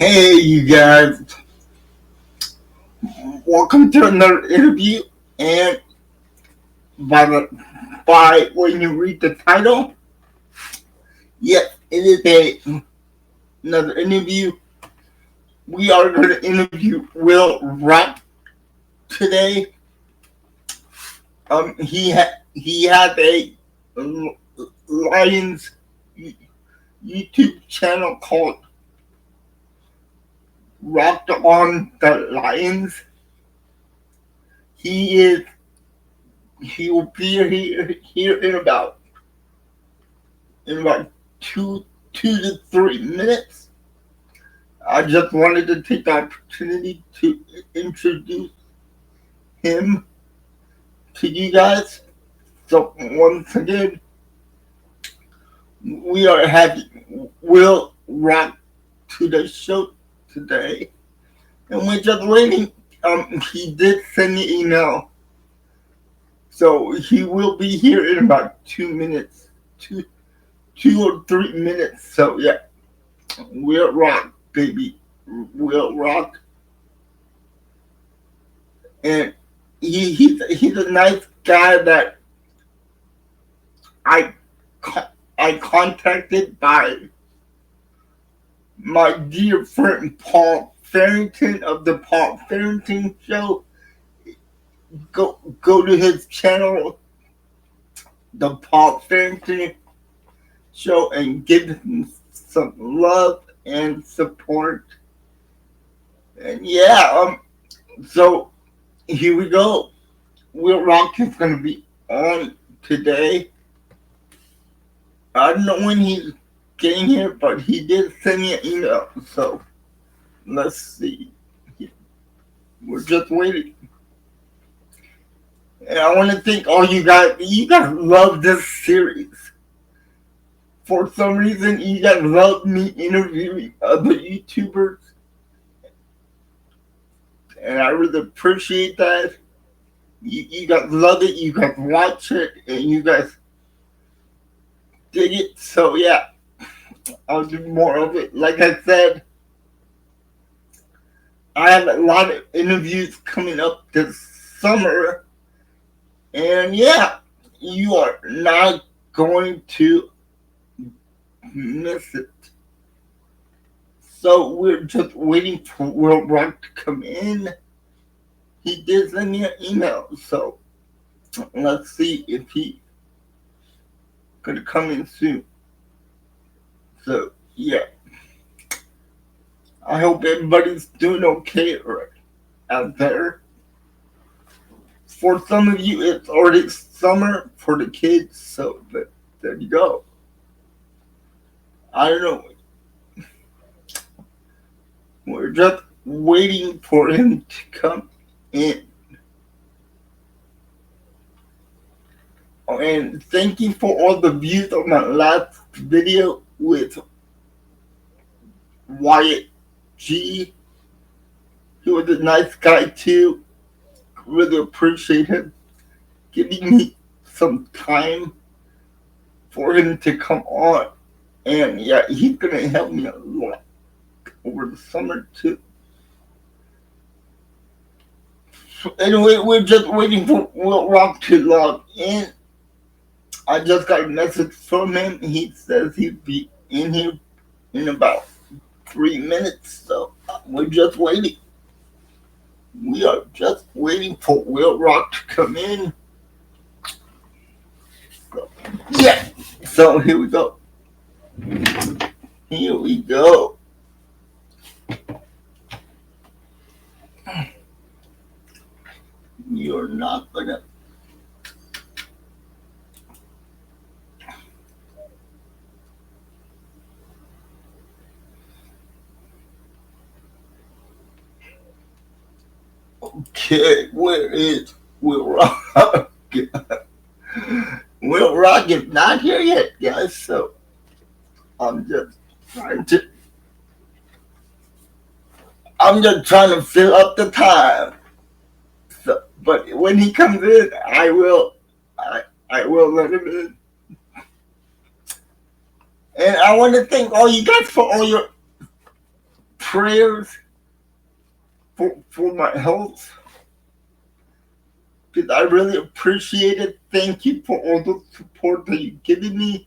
Hey, you guys, welcome to another interview. And by when you read the title, yes, it is another interview. We are going to interview Will Rock today. He has a Lions YouTube channel called RockedOn the Lions. He will be here in about two to 3 minutes. I just wanted to take the opportunity to introduce him to you guys. So once again, we are having Will Rock to the show today, and we're just waiting. He did send me an email, so he will be here in about 2 minutes, two or 3 minutes. So yeah, Will Rock, baby, Will Rock, and he's a nice guy that I I contacted by my dear friend Paul Farrington of the Paul Farrington Show. Go to his channel, the Paul Farrington Show, and give him some love and support. And yeah, so here we go. Will Rock is gonna be on today. I don't know when he's getting here, but he did send me an email. So let's see. We're just waiting. And I want to thank all you guys. You guys love this series. For some reason, you guys love me interviewing other YouTubers. And I really appreciate that. You guys love it. You guys watch it. And you guys dig it. So yeah, I'll do more of it. Like I said, I have a lot of interviews coming up this summer. And yeah, you are not going to miss it. So we're just waiting for Will Rock to come in. He did send me an email, so let's see if he's gonna come in soon. So yeah, I hope everybody's doing okay right out there. For some of you, it's already summer for the kids, so there you go. I don't know. We're just waiting for him to come in. Oh, and thank you for all the views on my last video with Wyatt G. He was a nice guy too. Really appreciate him giving me some time for him to come on. And yeah, he's gonna help me a lot over the summer too. So anyway, we're just waiting for Will Rock to log in. I just got a message from him. He says he'd be in here in about 3 minutes. So we're just waiting. We are just waiting for Will Rock to come in. So, yeah. So here we go. Here we go. You're not gonna. Okay, where is Will Rock? Will Rock is not here yet, guys. So I'm just trying to. I'm just trying to fill up the time. So, but when he comes in, I will let him in. And I want to thank all you guys for all your prayers for my health, because I really appreciate it. Thank you for all the support that you've given me.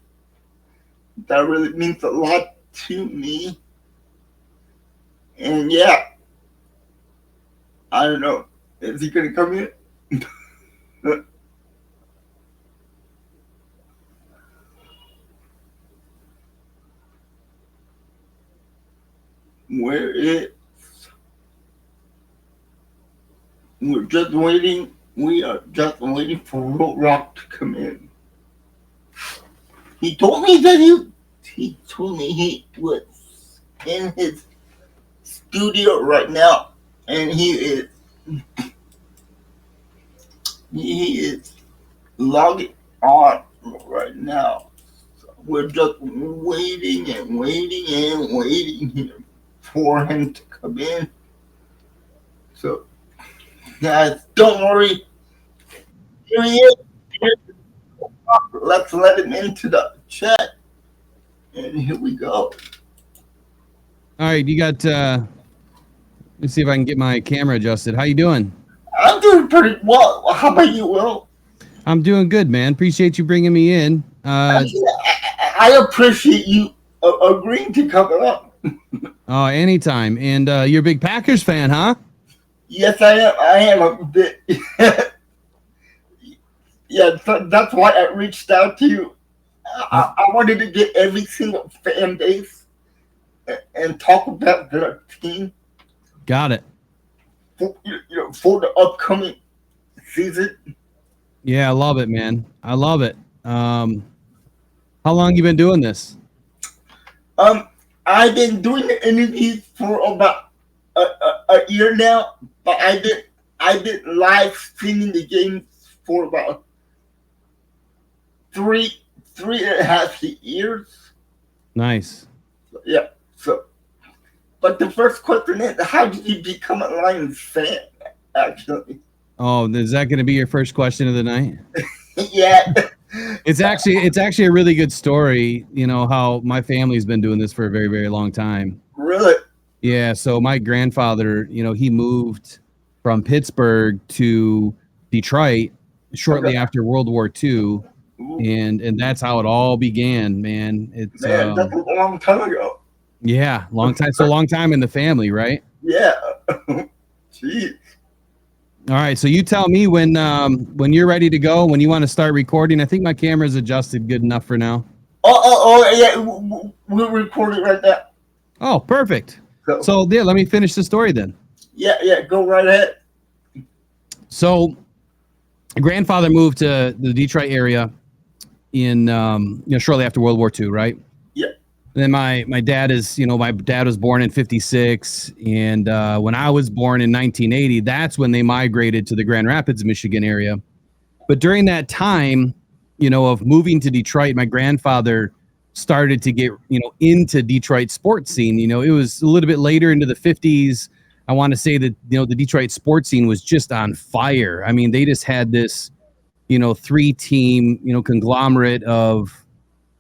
That really means a lot to me. And yeah, I don't know. Is he gonna come in? Where is? We're just waiting. We are just waiting for Rock to come in. He told me that he told me he was in his studio right now, and he is logging on right now. So we're just waiting and waiting and waiting here for him to come in. So guys, don't worry. Here he is. Let's let him into the chat. And here we go. All right, you got let's see if I can get my camera adjusted. How you doing? I'm doing pretty well. How about you, Will? I'm doing good, man. Appreciate you bringing me in. I appreciate you agreeing to come up. Oh, anytime. And you're a big Packers fan, huh? Yes, I am. I am a bit. Yeah, that's why I reached out to you. I wanted to get every single fan base and talk about their team. Got it. For the upcoming season. Yeah, I love it, man. I love it. How long you been doing this? I've been doing the interviews for about a year now, but I've been live streaming the games for about three and a half years. Nice. Yeah. So, but the first question is, how did you become a Lions fan? Actually. Oh, is that going to be your first question of the night? Yeah. It's actually a really good story. You know how my family's been doing this for a very, very long time. Really? Yeah. So my grandfather, he moved from Pittsburgh to Detroit shortly after World War II. And that's how it all began, man. It's man, that's a long time ago. Yeah, long time. So long time in the family, right? Yeah. Jeez. All right. So you tell me when you're ready to go, when you want to start recording. I think my camera's adjusted good enough for now. Oh yeah, we're recording right now. Oh, perfect. So yeah, let me finish the story then. Yeah, go right ahead. So, my grandfather moved to the Detroit area in shortly after World War II, right? Yeah. And then my dad was born in 1956, and when I was born in 1980, that's when they migrated to the Grand Rapids, Michigan area. But during that time, of moving to Detroit, my grandfather started to get into Detroit sports scene. It was a little bit later into the 50s. I want to say that the Detroit sports scene was just on fire. I mean, they just had this 3-team conglomerate of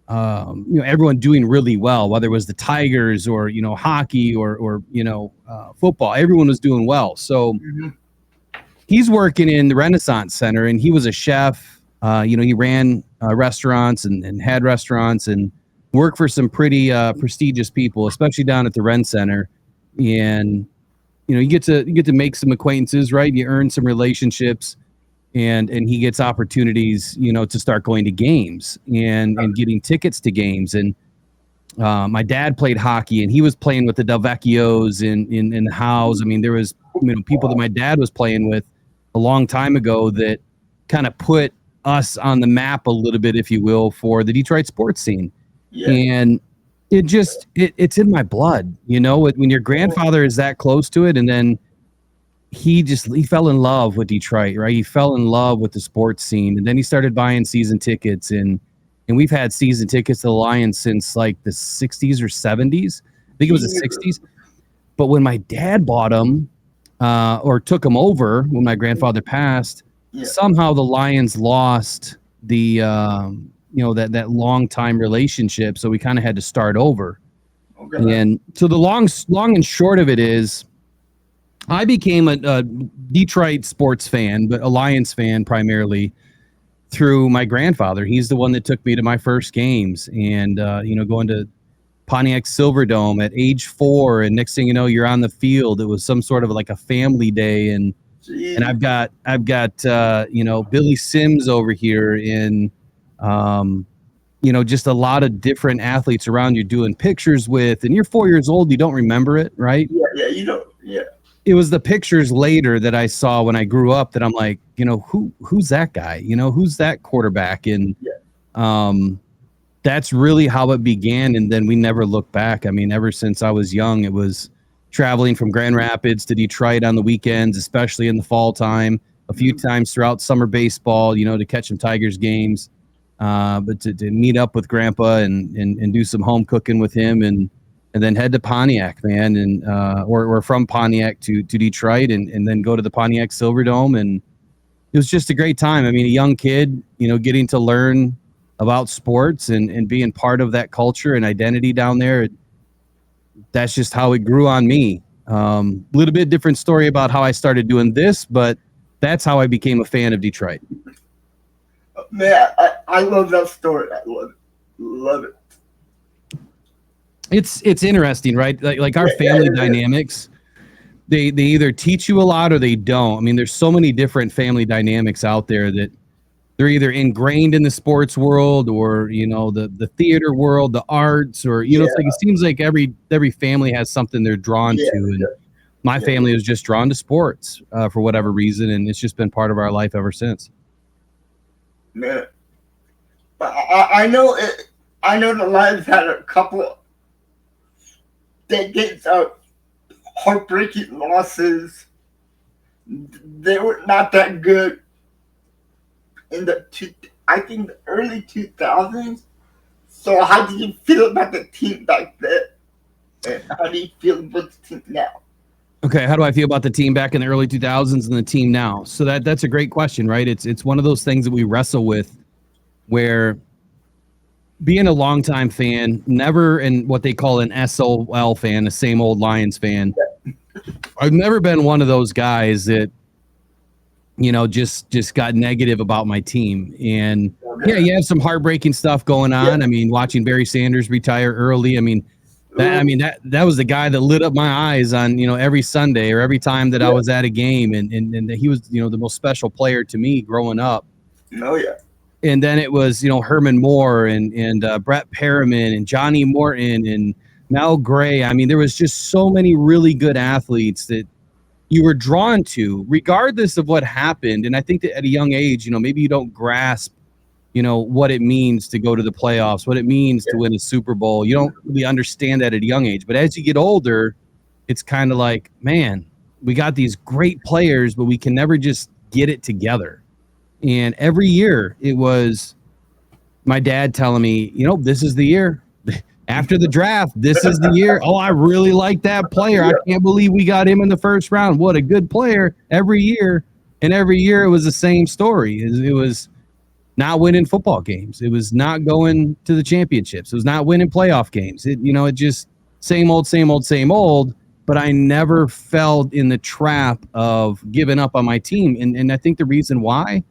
everyone doing really well, whether it was the Tigers or hockey or football. Everyone was doing well. So he's working in the Renaissance Center, and he was a chef. He ran restaurants and had restaurants and worked for some pretty prestigious people, especially down at the Ren Center. And you get to make some acquaintances, right? You earn some relationships. And he gets opportunities, to start going to games and getting tickets to games. And my dad played hockey, and he was playing with the Delvecchios in the house. I mean, there was people that my dad was playing with a long time ago that kind of put us on the map a little bit, if you will, for the Detroit sports scene. Yeah. And it's in my blood, when your grandfather is that close to it, and then he fell in love with Detroit, right? He fell in love with the sports scene, and then he started buying season tickets, and we've had season tickets to the Lions since like the 60s or 70s. I think it was the 60s. But when my dad bought them or took them over when my grandfather passed, somehow the Lions lost the that long time relationship, so we kind of had to start over. Okay. And so the long and short of it is, I became a Detroit sports fan, but a Lions fan primarily through my grandfather. He's the one that took me to my first games, and going to Pontiac Silverdome at age 4, and next thing you know, you're on the field. It was some sort of like a family day, and I've got Billy Sims over here in just a lot of different athletes around you doing pictures with, and you're 4 years old, you don't remember it, right? Yeah, you don't. Yeah. It was the pictures later that I saw when I grew up that I'm like, who's that guy? Who's that quarterback? And that's really how it began. And then we never looked back. I mean, ever since I was young, it was traveling from Grand Rapids to Detroit on the weekends, especially in the fall time, a few times throughout summer baseball, to catch some Tigers games. But to meet up with Grandpa and do some home cooking with him, and then head to Pontiac, man, and or from Pontiac to Detroit, and then go to the Pontiac Silverdome, and it was just a great time. I mean, a young kid, getting to learn about sports and being part of that culture and identity down there. That's just how it grew on me. A little bit different story about how I started doing this, but that's how I became a fan of Detroit. Man, I love that story. I love it. It's interesting, right? Like our family dynamics, they either teach you a lot or they don't. I mean, there's so many different family dynamics out there that they're either ingrained in the sports world or the theater world, the arts, or it's like it seems like every family has something they're drawn to, and my family was just drawn to sports for whatever reason, and it's just been part of our life ever since. Man, but I know it. I know the Lions had a couple decades of heartbreaking losses. They were not that good in the early 2000s. So how do you feel about the team back then? And how do you feel about the team now? Okay, how do I feel about the team back in the early 2000s and the team now? So that's a great question, right? It's one of those things that we wrestle with, where being a longtime fan, never in what they call an SOL fan, a same old Lions fan. I've never been one of those guys that just got negative about my team. And you have some heartbreaking stuff going on. I mean, watching Barry Sanders retire early. I mean, that was the guy that lit up my eyes on, every Sunday or every time that I was at a game. And he was, the most special player to me growing up. Oh, yeah. And then it was, Herman Moore and Brett Perriman and Johnny Morton and Mel Gray. I mean, there was just so many really good athletes that you were drawn to, regardless of what happened. And I think that at a young age, maybe you don't grasp, what it means to go to the playoffs, what it means to win a Super Bowl. You don't really understand that at a young age. But as you get older, it's kind of like, man, we got these great players, but we can never just get it together. And every year it was my dad telling me, this is the year. After the draft, this is the year. Oh, I really like that player. I can't believe we got him in the first round. What a good player every year. And every year it was the same story. It was not winning football games. It was not going to the championships. It was not winning playoff games. It just same old. But I never fell in the trap of giving up on my team. And I think the reason why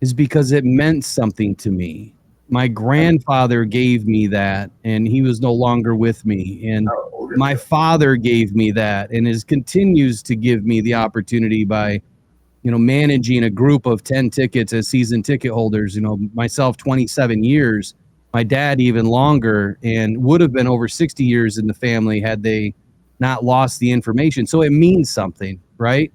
is because it meant something to me. My grandfather gave me that, and he was no longer with me. And my father gave me that, and continues to give me the opportunity by, managing a group of 10 tickets as season ticket holders. Myself 27 years, my dad even longer, and would have been over 60 years in the family had they not lost the information. So it means something, right?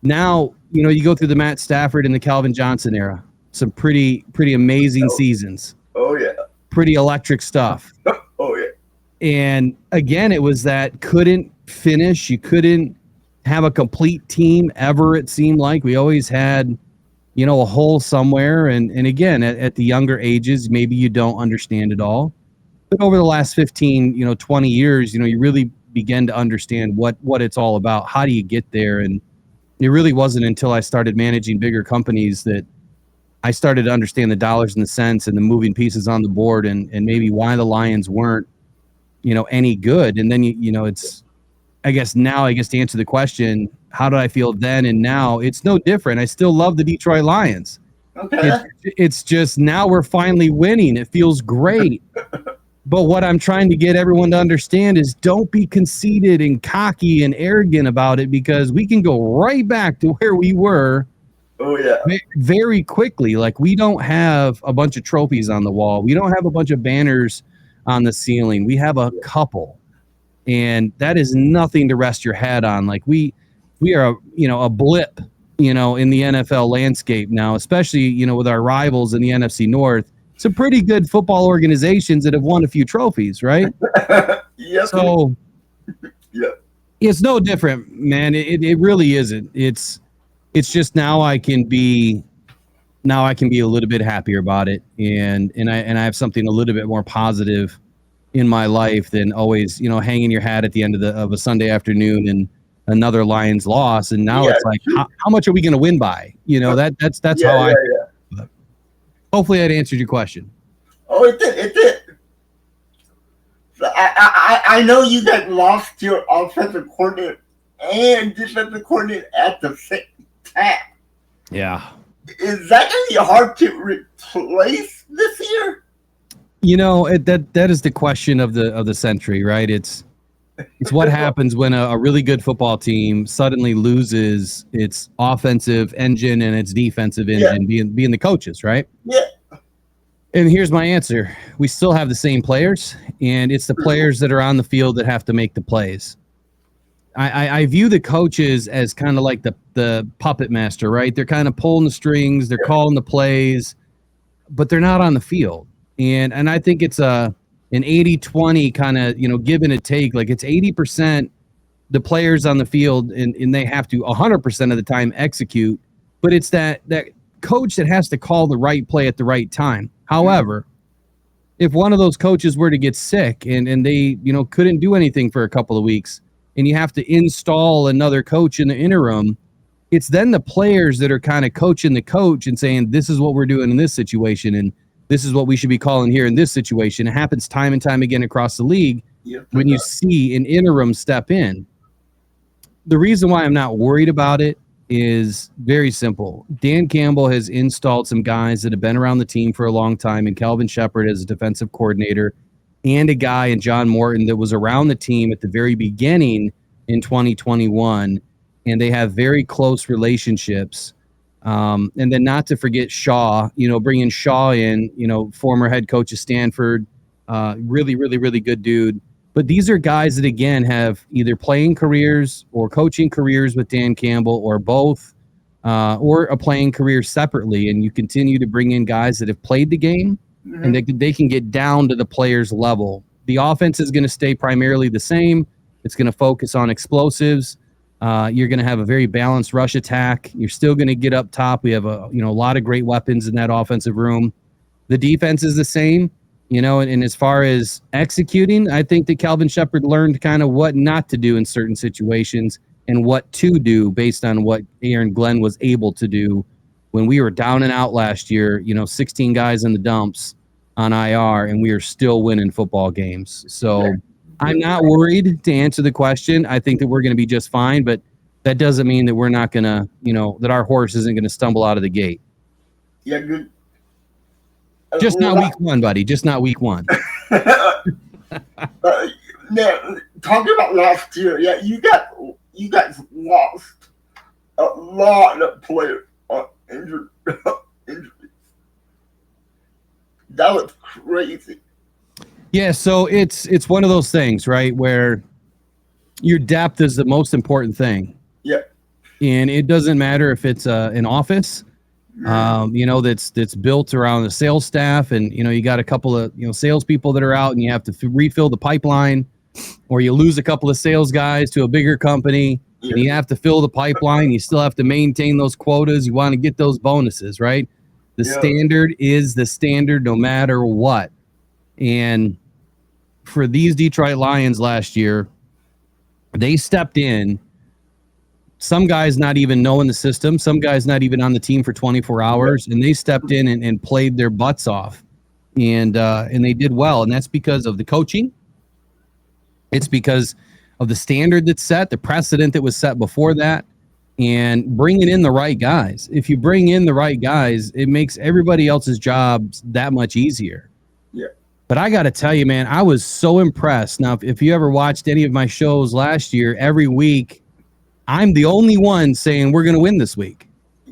Now, you go through the Matt Stafford and the Calvin Johnson era. Some pretty amazing seasons. Oh, yeah. Pretty electric stuff. Oh, yeah. And again, it was that couldn't finish. You couldn't have a complete team ever, it seemed like. We always had, a hole somewhere. And again, at the younger ages, maybe you don't understand it all. But over the last 15, 20 years, you really begin to understand what it's all about. How do you get there? And it really wasn't until I started managing bigger companies that I started to understand the dollars and the cents and the moving pieces on the board, and maybe why the Lions weren't any good. And then it's, I guess to answer the question, how did I feel then and now? It's no different. I still love the Detroit Lions. Okay. It's just now we're finally winning. It feels great. But what I'm trying to get everyone to understand is don't be conceited and cocky and arrogant about it, because we can go right back to where we were. Oh yeah. Very quickly. Like, we don't have a bunch of trophies on the wall. We don't have a bunch of banners on the ceiling. We have a couple. And that is nothing to rest your head on. Like, we are a blip, in the NFL landscape now, especially, with our rivals in the NFC North. Some pretty good football organizations that have won a few trophies, right? Yep. So Yep. it's no different, man. It really isn't. It's just now I can be a little bit happier about it, and I have something a little bit more positive in my life than always, hanging your hat at the end of a Sunday afternoon and another Lions loss. And now it's like, how much are we going to win by? That's how I. Yeah. Hopefully that answered your question. Oh, it did. It did. I know you guys lost your offensive coordinator and defensive coordinator at the same time. Yeah. Is that going to be hard to replace this year? That is the question of the century, right? It's what happens when a really good football team suddenly loses its offensive engine and its defensive engine, being the coaches, right? Yeah. And here's my answer. We still have the same players, and it's the players that are on the field that have to make the plays. I view the coaches as kind of like the puppet master, right? They're kind of pulling the strings, they're calling the plays, but they're not on the field. And I think it's an 80-20 kind of, give and a take. Like, it's 80% the players on the field, and they have to 100% of the time execute, but it's that coach that has to call the right play at the right time. However, if one of those coaches were to get sick and they, couldn't do anything for a couple of weeks, and you have to install another coach in the interim, it's then the players that are kind of coaching the coach and saying, this is what we're doing in this situation, and this is what we should be calling here in this situation. It happens time and time again across the league when you see an interim step in. The reason why I'm not worried about it is very simple. Dan Campbell has installed some guys that have been around the team for a long time, and Calvin Shepard as a defensive coordinator, and a guy in John Morton that was around the team at the very beginning in 2021, and they have very close relationships. And then not to forget Shaw, bringing Shaw in, former head coach of Stanford, really, really, really good dude. But these are guys that, again, have either playing careers or coaching careers with Dan Campbell, or both, or a playing career separately. And you continue to bring in guys that have played the game, and they can get down to the player's level. The offense is going to stay primarily the same. It's going to focus on explosives. You're going to have a very balanced rush attack. You're still going to get up top. We have a lot of great weapons in that offensive room. The defense is the same, and as far as executing, I think that Calvin Shepard learned kind of what not to do in certain situations and what to do based on what Aaron Glenn was able to do when we were down and out last year, 16 guys in the dumps on IR, and we are still winning football games. So I'm not worried, to answer the question. I think that we're going to be just fine, but that doesn't mean that we're not going to, that our horse isn't going to stumble out of the gate. Yeah, good. Just not week one, buddy. Just not week one. Now, talking about last year, you guys lost a lot of players on injuries. That was crazy. Yeah, so it's one of those things, right, where your depth is the most important thing. Yeah. And it doesn't matter if it's an office, that's built around the sales staff, and you got a couple of salespeople that are out, and you have to refill the pipeline, or you lose a couple of sales guys to a bigger company, and you have to fill the pipeline. You still have to maintain those quotas. You want to get those bonuses, right? The standard is the standard no matter what. And for these Detroit Lions last year, they stepped in. Some guys not even knowing the system, some guys not even on the team for 24 hours, and they stepped in and played their butts off, and they did well. And that's because of the coaching, It's because of the standard that's set, the precedent that was set before that, and bringing in the right guys. If you bring in the right guys, it makes everybody else's jobs that much easier. Yeah. But I got to tell you, man, I was so impressed. Now, if you ever watched any of my shows last year, every week, I'm the only one saying we're going to win this week.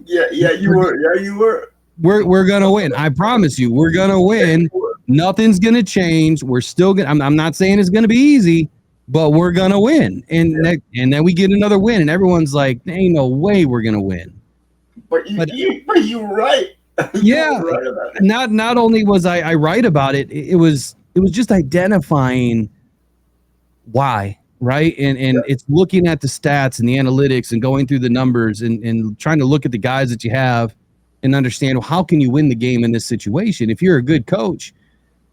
Yeah, you were. We're going to win. I promise you, we're going to win. Nothing's going to change. We're still going to, I'm not saying it's going to be easy, but we're going to win. And then we get another win, and everyone's like, ain't no way we're going to win. But you're right. Yeah. Right about it. Not only was I right about it, it was just identifying why, right? And it's looking at the stats and the analytics and going through the numbers and trying to look at the guys that you have and understand, well, how can you win the game in this situation? If you're a good coach,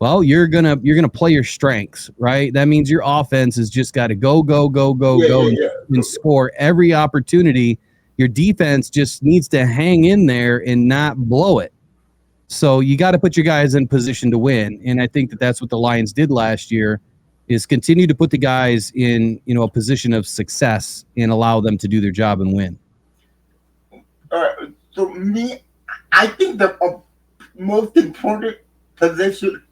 well, you're gonna play your strengths, right? That means your offense has just got to go and score every opportunity. Your defense just needs to hang in there and not blow it. So you got to put your guys in position to win, and I think that's what the Lions did last year, is continue to put the guys in a position of success and allow them to do their job and win. So I think the most important position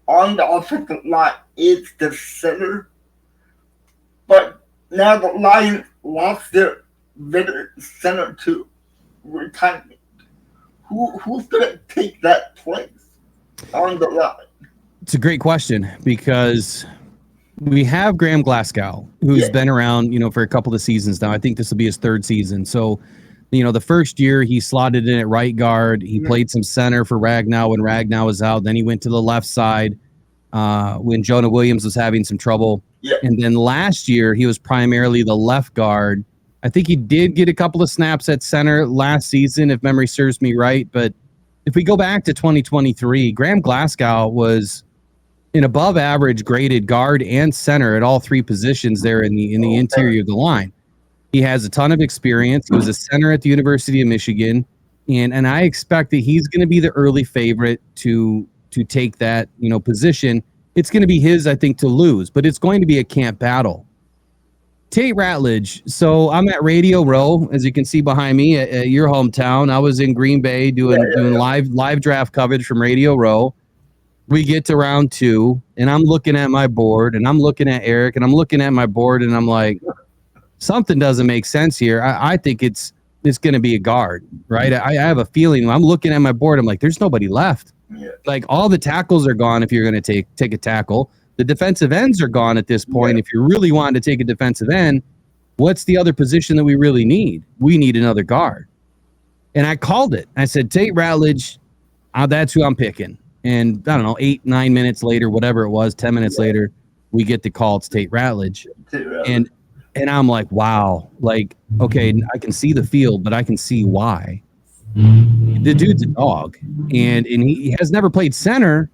on the offensive line is the center, but now the Lions lost their veteran center to retirement. Who's going to take that place on the line? It's a great question, because we have Graham Glasgow, who's been around, for a couple of seasons now. I think this will be his third season. So, the first year he slotted in at right guard. He played some center for Ragnow when Ragnow was out. Then he went to the left side when Jonah Williams was having some trouble. Yeah. And then last year he was primarily the left guard. I think he did get a couple of snaps at center last season, if memory serves me right. But if we go back to 2023, Graham Glasgow was an above average graded guard and center at all three positions there in the interior of the line. He has a ton of experience. He was a center at the University of Michigan, and I expect that he's going to be the early favorite to take that position. It's going to be his, I think, to lose, but it's going to be a camp battle. Tate Ratledge. So I'm at Radio Row, as you can see behind me, at your hometown. I was in Green Bay doing live draft coverage from Radio Row. We get to round 2, and I'm looking at my board, and I'm looking at Eric, and I'm looking at my board, and I'm like, something doesn't make sense here. I think it's going to be a guard, right? I have a feeling. I'm looking at my board. I'm like, there's nobody left. Yeah. Like, all the tackles are gone if you're going to take a tackle. The defensive ends are gone at this point. If you're really wanting to take a defensive end, what's the other position that we really need? We need another guard. And I called it. I said, Tate Ratledge, that's who I'm picking. And I don't know, 8-9 minutes later, whatever it was, 10 minutes later, we get the call. It's Tate Ratledge. And I'm like, wow, like, okay, I can see the field, but I can see why. The dude's a dog, and he has never played center,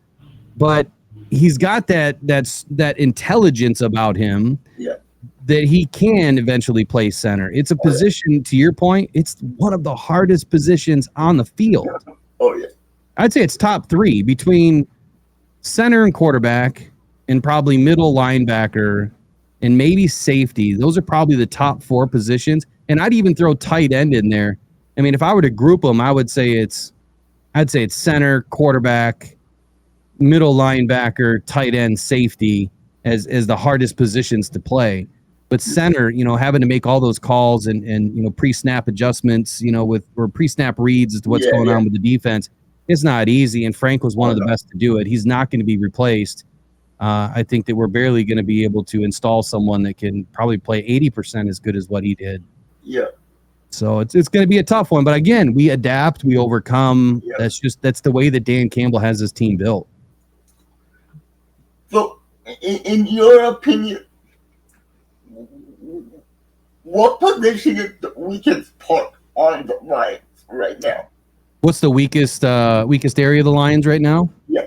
but he's got that intelligence about him that he can eventually play center. It's a position, to your point, it's one of the hardest positions on the field. Oh, yeah. I'd say it's top 3 between center and quarterback and probably middle linebacker and maybe safety. Those are probably the top 4 positions. And I'd even throw tight end in there. I mean, if I were to group them, I'd say it's center, quarterback, middle linebacker, tight end, safety as the hardest positions to play. But center, having to make all those calls and pre-snap adjustments, or pre-snap reads as to what's going on with the defense, it's not easy. And Frank was one of the best to do it. He's not going to be replaced. I think that we're barely going to be able to install someone that can probably play 80% as good as what he did. Yeah. So it's going to be a tough one. But again, we adapt, we overcome. Yeah. That's the way that Dan Campbell has his team built. So, in your opinion, what position is the weakest part on the Lions right now? What's the weakest area of the Lions right now? Yeah.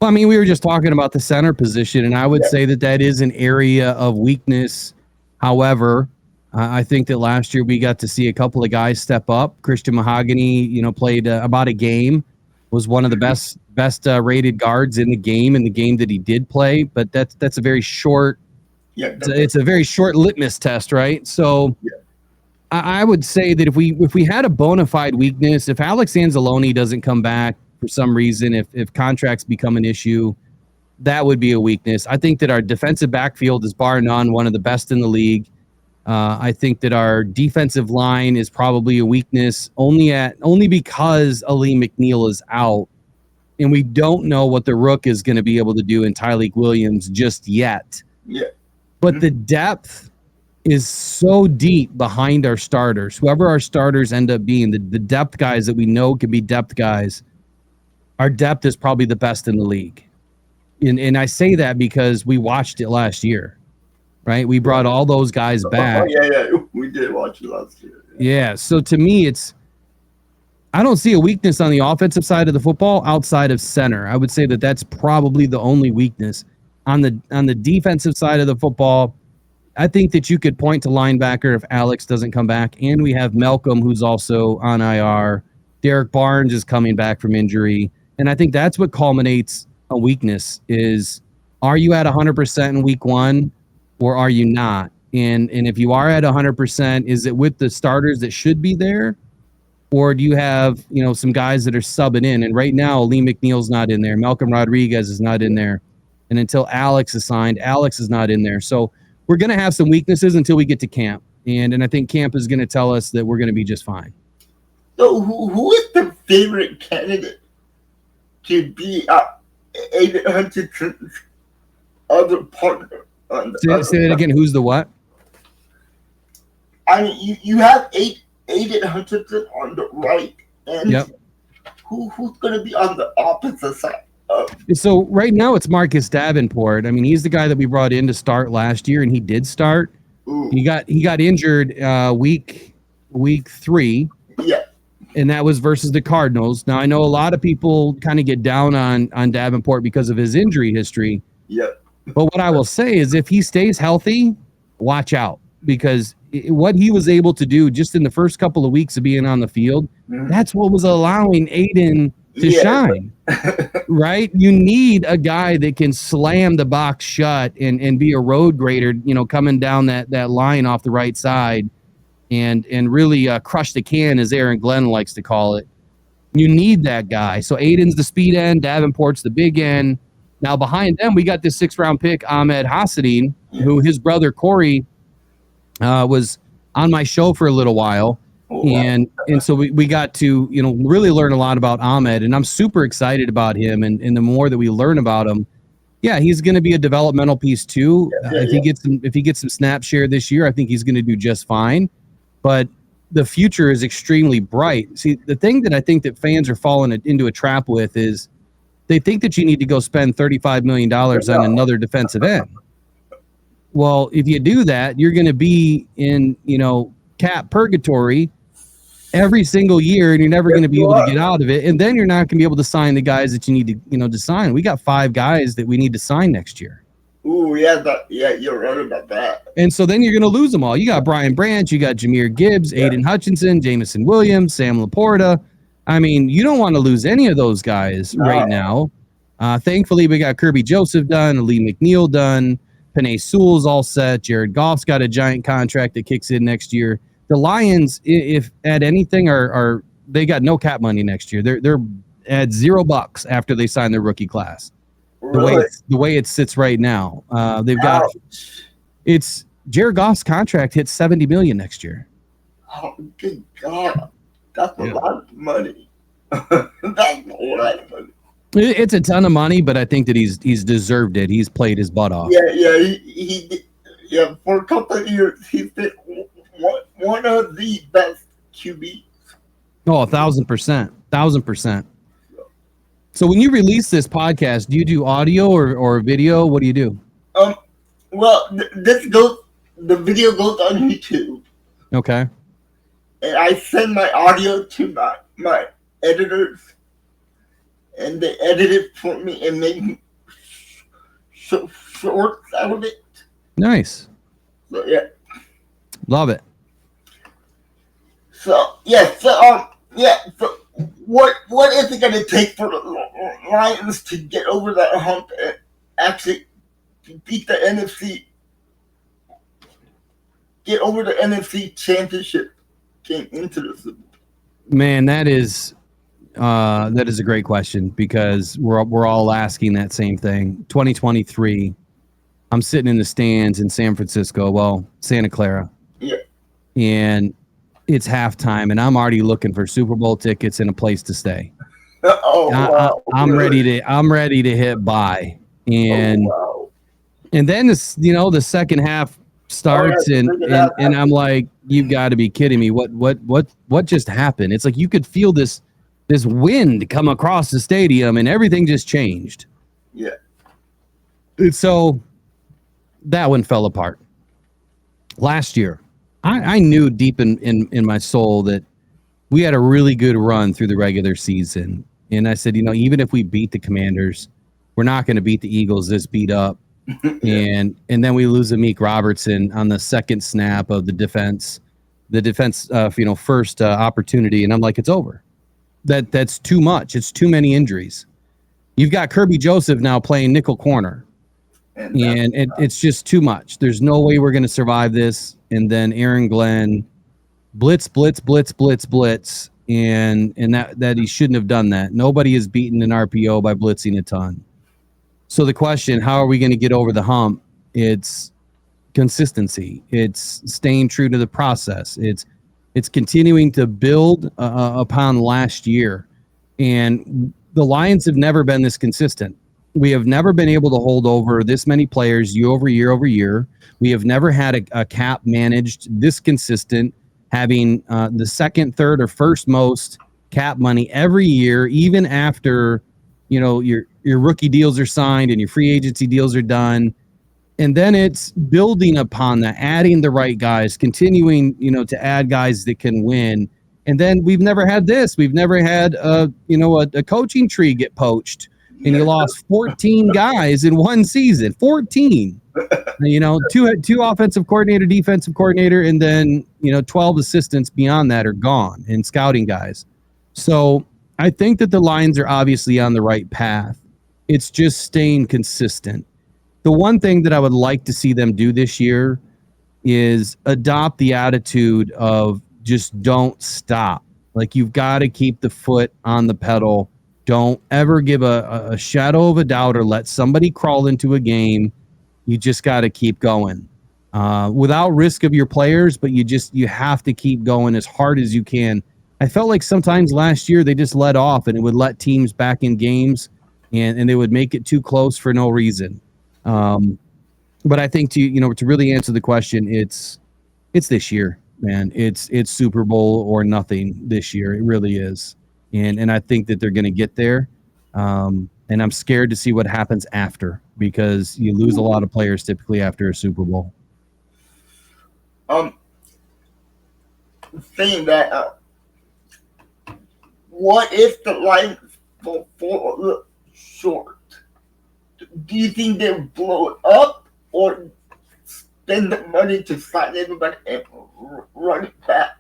Well, I mean, we were just talking about the center position, and I would say that is an area of weakness. However, I think that last year we got to see a couple of guys step up. Christian Mahogany, played about a game. was one of the best rated guards in the game that he did play. But that's a very short. Yeah, It's a very short litmus test, right? So I would say that if we had a bona fide weakness, if Alex Anzalone doesn't come back for some reason, if contracts become an issue, that would be a weakness. I think that our defensive backfield is bar none one of the best in the league. I think that our defensive line is probably a weakness only because Ali McNeil is out, and we don't know what the Rook is going to be able to do in Tyleik Williams just yet. Yeah. But the depth is so deep behind our starters. Whoever our starters end up being, the depth guys that we know can be depth guys, our depth is probably the best in the league. And I say that because we watched it last year. Right, we brought all those guys back. Oh, yeah, we did watch it last year. Yeah, so to me, I don't see a weakness on the offensive side of the football outside of center. I would say that that's probably the only weakness. On the defensive side of the football, I think that you could point to linebacker if Alex doesn't come back, and we have Malcolm, who's also on IR. Derek Barnes is coming back from injury, and I think that's what culminates a weakness is, are you at 100% in week one? Or are you not? And if you are at 100%, is it with the starters that should be there? Or do you have, some guys that are subbing in? And right now, Lee McNeil's not in there. Malcolm Rodriguez is not in there. And until Alex is signed, Alex is not in there. So we're going to have some weaknesses until we get to camp. And I think camp is going to tell us that we're going to be just fine. So who is the favorite candidate to be Aiden Hutchinson's other partner? Say that again. Who's the what? I mean, you have Aiden Hutchinson on the right, and who's going to be on the opposite side? So right now it's Marcus Davenport. I mean, he's the guy that we brought in to start last year, and he did start. Ooh. He got injured week 3. Yeah. And that was versus the Cardinals. Now I know a lot of people kind of get down on Davenport because of his injury history. Yeah. But what I will say is if he stays healthy, watch out, because what he was able to do just in the first couple of weeks of being on the field, that's what was allowing Aiden to shine, right? You need a guy that can slam the box shut and be a road grader, coming down that line off the right side and really crush the can, as Aaron Glenn likes to call it. You need that guy. So Aiden's the speed end, Davenport's the big end. Now, behind them, we got this 6th-round pick, Ahmed Hassanin, who his brother Corey was on my show for a little while. And so we got to, really learn a lot about Ahmed. And I'm super excited about him. And the more that we learn about him, he's going to be a developmental piece too. If he gets some snap share this year, I think he's going to do just fine. But the future is extremely bright. See, the thing that I think that fans are falling into a trap with is they think that you need to go spend $35 million on another defensive end. Well, if you do that, you're going to be in, cap purgatory every single year, and you're never going to be able to get out of it. And then you're not going to be able to sign the guys that you need to, to sign. We got 5 guys that we need to sign next year. Ooh, yeah, you're right about that. And so then you're going to lose them all. You got Brian Branch, you got Jahmyr Gibbs, Aiden Hutchinson, Jamison Williams, Sam Laporta. I mean, you don't want to lose any of those guys right now. Thankfully, we got Kirby Joseph done, Lee McNeil done, Penei Sewell's all set. Jared Goff's got a giant contract that kicks in next year. The Lions, if at anything, are they got no cap money next year. They're at $0 after they sign their rookie class. Really? The way it sits right now, they've got it's Jared Goff's contract hits $70 million next year. Oh, good God, that's a lot of money. That's a lot of money. It's a ton of money, but I think that he's deserved it. He's played his butt off. He for a couple of years he's been one of the best QBs. Oh, 1,000%, 1,000%. So when you release this podcast, do you do audio or video? What do you do? Well, the video goes on YouTube. Okay. And I send my audio to my editors, and they edit it for me and make shorts out of it. Nice. So, yeah. Love it. So, yeah, Yeah. So what is it going to take for the Lions to get over that hump and actually beat the NFC? Get over the NFC Championship game into the Super Bowl? Man, that is a great question because we're all asking that same thing. 2023, I'm sitting in the stands in San Francisco, well, Santa Clara, Yeah. and it's halftime, and I'm already looking for Super Bowl tickets and a place to stay. Oh wow! I'm Really? ready to hit buy, and Oh wow! and then this, the second half starts, Oh, yeah, and I'm like, you've got to be kidding me! What just happened? It's like you could feel this wind come across the stadium, and everything just changed. yeah. And so that one fell apart. Last year, I knew deep in my soul that we had a really good run through the regular season. And I said, even if we beat the Commanders, we're not going to beat the Eagles this beat up. Yeah. And then we lose Amik Robertson on the second snap of the defense first opportunity. And I'm like, it's over. That's too much. It's too many injuries. You've got Kirby Joseph now playing nickel corner. And it's just too much. There's no way we're going to survive this. And then Aaron Glenn, blitz, and that he shouldn't have done that. Nobody has beaten an RPO by blitzing a ton. So the question, how are we going to get over the hump? It's consistency. It's staying true to the process. It's continuing to build upon last year. And the Lions have never been this consistent. We have never been able to hold over this many players year over year. We have never had a cap managed this consistent, having the second, third, or first most cap money every year, even after your rookie deals are signed and your free agency deals are done. And then it's building upon that, adding the right guys, continuing to add guys that can win. And then we've never had this. We've never had a coaching tree get poached. And you lost 14 guys in one season. 14. Two offensive coordinator, defensive coordinator, and then 12 assistants beyond that are gone, and scouting guys. So I think that the Lions are obviously on the right path. It's just staying consistent. The one thing that I would like to see them do this year is adopt the attitude of just don't stop. Like, you've got to keep the foot on the pedal. Don't ever give a shadow of a doubt or let somebody crawl into a game. You just got to keep going without risk of your players, but you have to keep going as hard as you can. I felt like sometimes last year they just let off, and it would let teams back in games, and they would make it too close for no reason. But I think to really answer the question, it's this year, man. It's Super Bowl or nothing this year. It really is. And I think that they're going to get there. And I'm scared to see what happens after, because you lose a lot of players typically after a Super Bowl. Saying that, what if the Lions fall short? Do you think they'll blow it up or spend the money to sign everybody and run it back?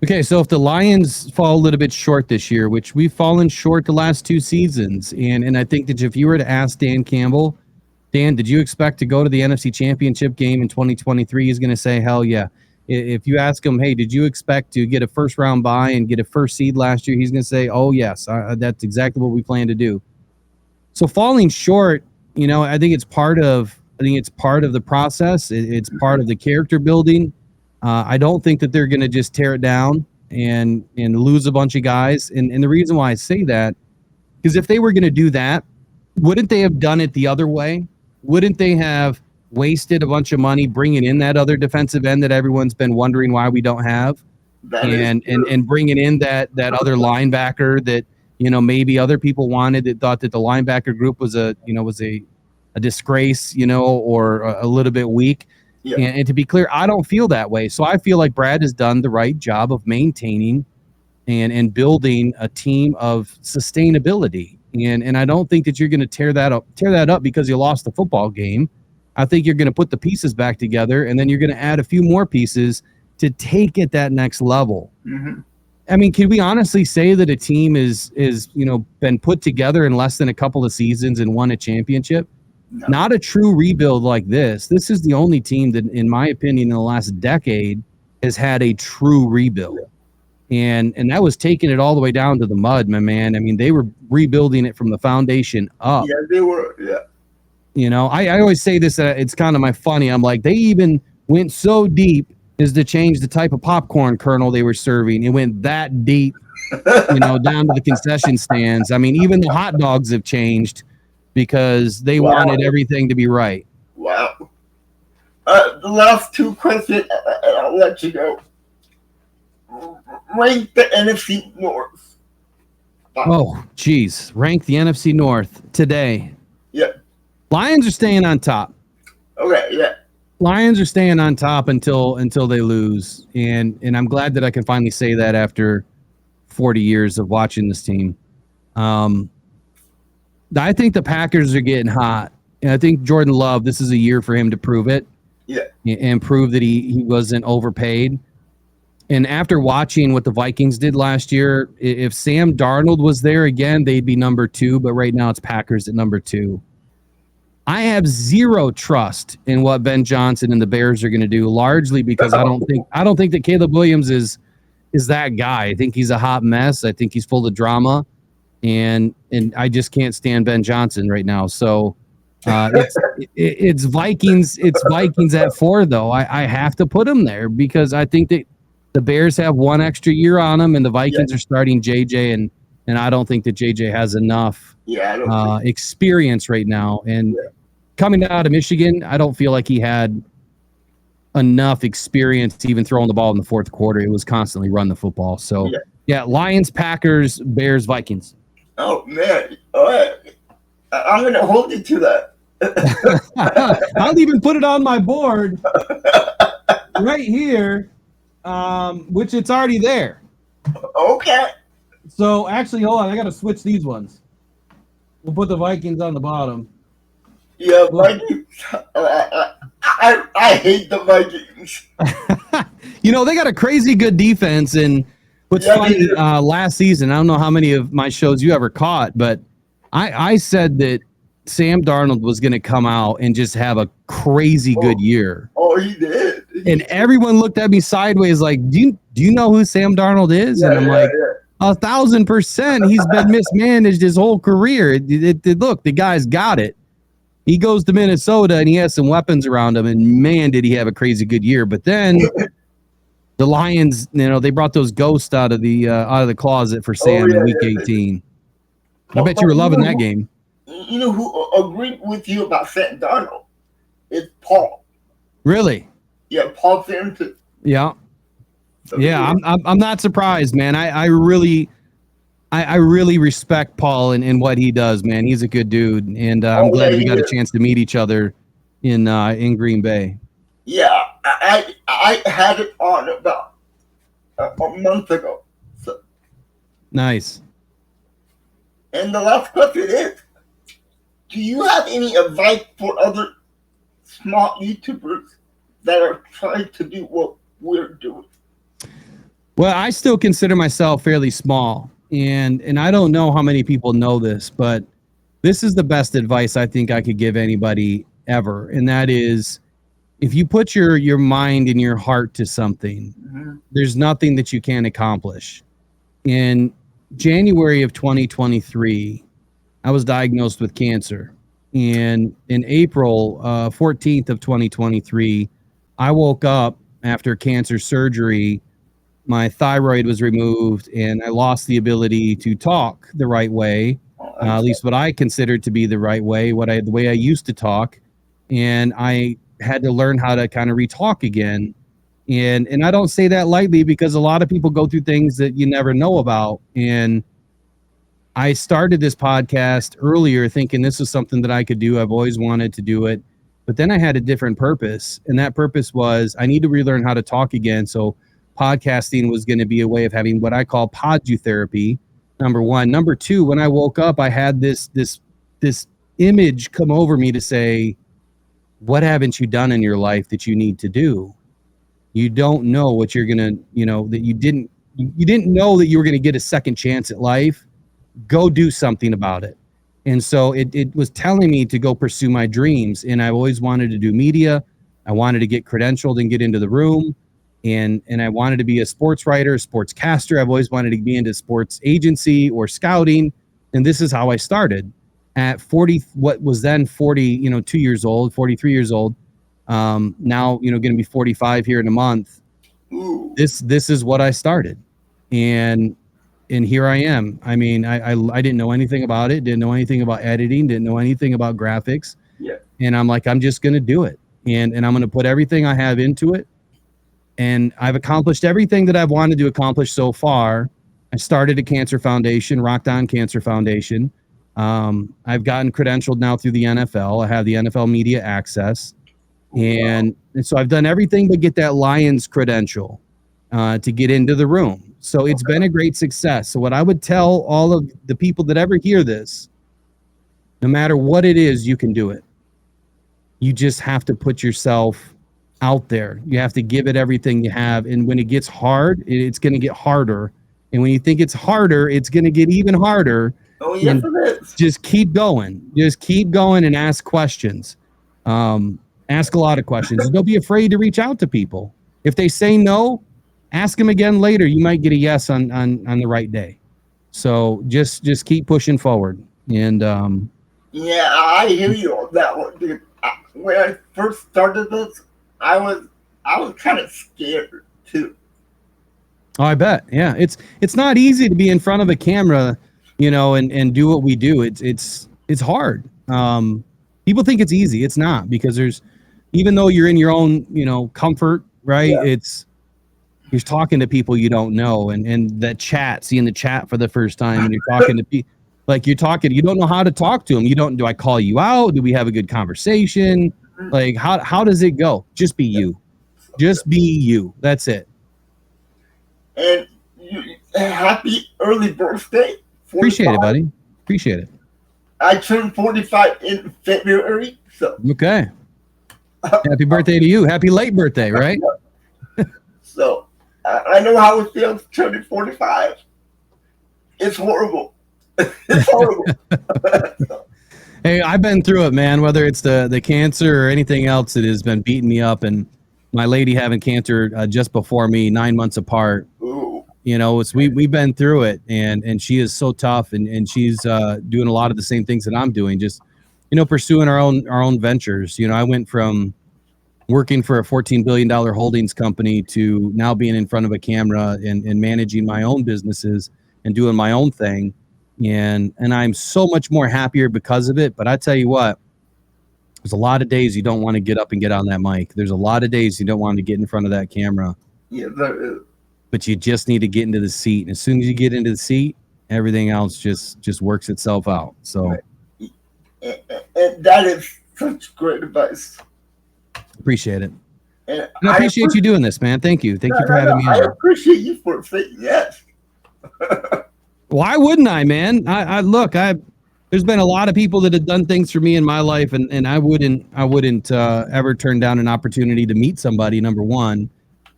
Okay, so if the Lions fall a little bit short this year, which we've fallen short the last two seasons, and I think that if you were to ask Dan Campbell, Dan, did you expect to go to the NFC Championship game in 2023? He's going to say, hell yeah. If you ask him, hey, did you expect to get a first-round bye and get a first seed last year? He's going to say, oh, yes, that's exactly what we plan to do. So falling short, I think it's part of the process. It's part of the character building. I don't think that they're going to just tear it down and lose a bunch of guys. And the reason why I say that is if they were going to do that, wouldn't they have done it the other way? Wouldn't they have wasted a bunch of money bringing in that other defensive end that everyone's been wondering why we don't have, and bringing in that other linebacker that maybe other people wanted, that thought that the linebacker group was a disgrace, or a little bit weak. Yeah. And to be clear, I don't feel that way. So I feel like Brad has done the right job of maintaining and building a team of sustainability. And I don't think that you're going to tear that up because you lost the football game. I think you're going to put the pieces back together, and then you're going to add a few more pieces to take it that next level. Mm-hmm. I mean, can we honestly say that a team is been put together in less than a couple of seasons and won a championship? No. Not a true rebuild like this. This is the only team that, in my opinion, in the last decade has had a true rebuild. And that was taking it all the way down to the mud, my man. I mean, they were rebuilding it from the foundation up. Yeah, they were. Yeah. You know, I always say this, it's kind of my funny. I'm like, they even went so deep as to change the type of popcorn kernel they were serving. It went that deep, down to the concession stands. I mean, even the hot dogs have changed because they wanted everything to be right. Wow. The last two questions, and I'll let you go. Rank the NFC North. Oh, geez. Rank the NFC North today. Yeah. Lions are staying on top. Okay, yeah. Lions are staying on top until they lose. And I'm glad that I can finally say that after 40 years of watching this team. I think the Packers are getting hot. And I think Jordan Love, this is a year for him to prove it. Yeah. And prove that he wasn't overpaid. And after watching what the Vikings did last year, if Sam Darnold was there again, they'd be number 2. But right now it's Packers at number 2. I have zero trust in what Ben Johnson and the Bears are going to do, largely because I don't think that Caleb Williams is that guy. I think he's a hot mess. I think he's full of drama, and I just can't stand Ben Johnson right now. So it's Vikings. It's Vikings at 4, though. I have to put them there because I think that the Bears have one extra year on them, and the Vikings are starting JJ, and I don't think that JJ has enough experience right now. And coming out of Michigan, I don't feel like he had enough experience to even throwing the ball in the fourth quarter. It was constantly run the football. So, Lions, Packers, Bears, Vikings. Oh, man. All right. I'm going to hold you to that. I'll even put it on my board right here, which it's already there. Okay. So, actually, hold on. I got to switch these ones. We'll put the Vikings on the bottom. Yeah, Vikings. I hate the Vikings. They got a crazy good defense. And what's funny, last season, I don't know how many of my shows you ever caught, but I said that Sam Darnold was going to come out and just have a crazy good year. Oh, he did. And everyone looked at me sideways like, do you know who Sam Darnold is? And I'm like, 1,000%. He's been mismanaged his whole career. Look, the guy's got it. He goes to Minnesota and he has some weapons around him, and man, did he have a crazy good year. But then the Lions, they brought those ghosts out of the closet for Sam in Week 18. I bet you were loving that game. You know who agreed with you about Sam Darnold? It's Paul. Really? Yeah, Paul Farrington. Yeah. Yeah, I'm not surprised, man. I really respect Paul and what he does, man. He's a good dude, and I'm glad we got a chance to meet each other in Green Bay. Yeah, I had it on about a month ago. So. Nice. And the last question is, do you have any advice for other small YouTubers that are trying to do what we're doing? Well, I still consider myself fairly small, and I don't know how many people know this, but this is the best advice I think I could give anybody ever, and that is, if you put your mind and your heart to something, there's nothing that you can't accomplish. In January of 2023, I was diagnosed with cancer, and in April 14th of 2023, I woke up after cancer surgery. My thyroid was removed, and I lost the ability to talk the right way, at least what I considered to be the right way, the way I used to talk, and I had to learn how to kind of re-talk again. And I don't say that lightly because a lot of people go through things that you never know about. And I started this podcast earlier thinking this was something that I could do. I've always wanted to do it. But then I had a different purpose, and that purpose was I need to relearn how to talk again. So podcasting was going to be a way of having what I call podutherapy, number one. Number two, when I woke up, I had this image come over me to say, what haven't you done in your life that you need to do? You don't know what you're going to, that you didn't you didn't know that you were going to get a second chance at life. Go do something about it. And so it was telling me to go pursue my dreams. And I always wanted to do media. I wanted to get credentialed and get into the room. And I wanted to be a sports writer, sportscaster. I've always wanted to be into sports agency or scouting. And this is how I started at 40, what was then 40, 2 years old, 43 years old. Now, going to be 45 here in a month. Ooh. This is what I started. And here I am. I mean, I didn't know anything about it. Didn't know anything about editing. Didn't know anything about graphics. Yeah. And I'm like, I'm just going to do it. And I'm going to put everything I have into it. And I've accomplished everything that I've wanted to accomplish so far. I started a cancer foundation, RockedOn Cancer Foundation. I've gotten credentialed now through the NFL. I have the NFL media access. And so I've done everything but get that Lions credential to get into the room. So it's been a great success. So what I would tell all of the people that ever hear this, no matter what it is, you can do it. You just have to put yourself out there. You have to give it everything you have. And when it gets hard, it's going to get harder. And when you think it's harder, it's going to get even harder. Oh, yes, it is. Just keep going. Just keep going and ask questions. Ask a lot of questions. Don't be afraid to reach out to people. If they say no, ask them again later. You might get a yes on the right day. So just keep pushing forward. And yeah, I hear you on that one, dude. When I first started this, I was kind of scared too. Oh, I bet. Yeah, it's not easy to be in front of a camera, and do what we do. It's hard. People think it's easy. It's not, because even though you're in your own, comfort, right? Yeah. You're talking to people you don't know, and that chat, seeing the chat for the first time, and you're talking to people, you don't know how to talk to them. Do I call you out? Do we have a good conversation? Like, how does it go? Just be you. Just be you. That's it. And happy early birthday. 45. Appreciate it, buddy. Appreciate it. I turned 45 in February. So okay. Happy birthday to you. Happy late birthday, right? So I know how it feels turning 45. It's horrible. It's horrible. Hey, I've been through it, man. Whether it's the cancer or anything else that has been beating me up, and my lady having cancer just before me, 9 months apart. Ooh. We've been through it, and she is so tough, and she's doing a lot of the same things that I'm doing, just pursuing our own ventures. I went from working for a $14 billion holdings company to now being in front of a camera and managing my own businesses and doing my own thing, and I'm so much more happier because of it. But I tell you what, there's a lot of days you don't want to get up and get on that mic. There's a lot of days you don't want to get in front of that camera. Yeah, there is. But you just need to get into the seat. And as soon as you get into the seat, everything else just works itself out. So right. And that is such great advice. Appreciate it. And I appreciate you doing this, man. Thank you. Thank you for having me on. I appreciate you for saying yes. Why wouldn't I, man? There's been a lot of people that have done things for me in my life, and I wouldn't ever turn down an opportunity to meet somebody, number one,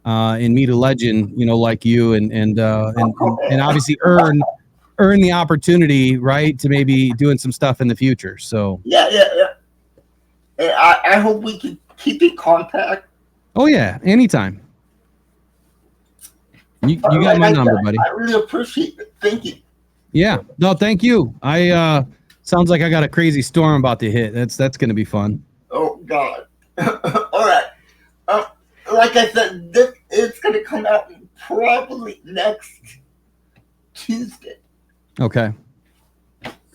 and meet a legend, like you, and obviously earn the opportunity, right, to maybe doing some stuff in the future. So yeah. And I hope we can keep in contact. Oh yeah, anytime. You got my number, buddy. I really appreciate it. Thank you. Yeah. No, thank you. Sounds like I got a crazy storm about to hit. That's going to be fun. Oh God. All right. Like I said, it's going to come out probably next Tuesday. Okay.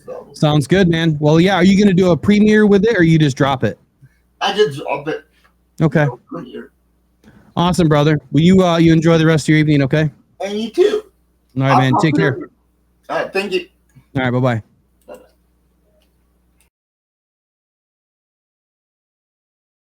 So. Sounds good, man. Well, yeah. Are you going to do a premiere with it, or you just drop it? I just drop it. Okay. Awesome, brother. Well, you enjoy the rest of your evening, okay? And you too. All right, man. Take care. All right. Thank you. All right. Bye-bye.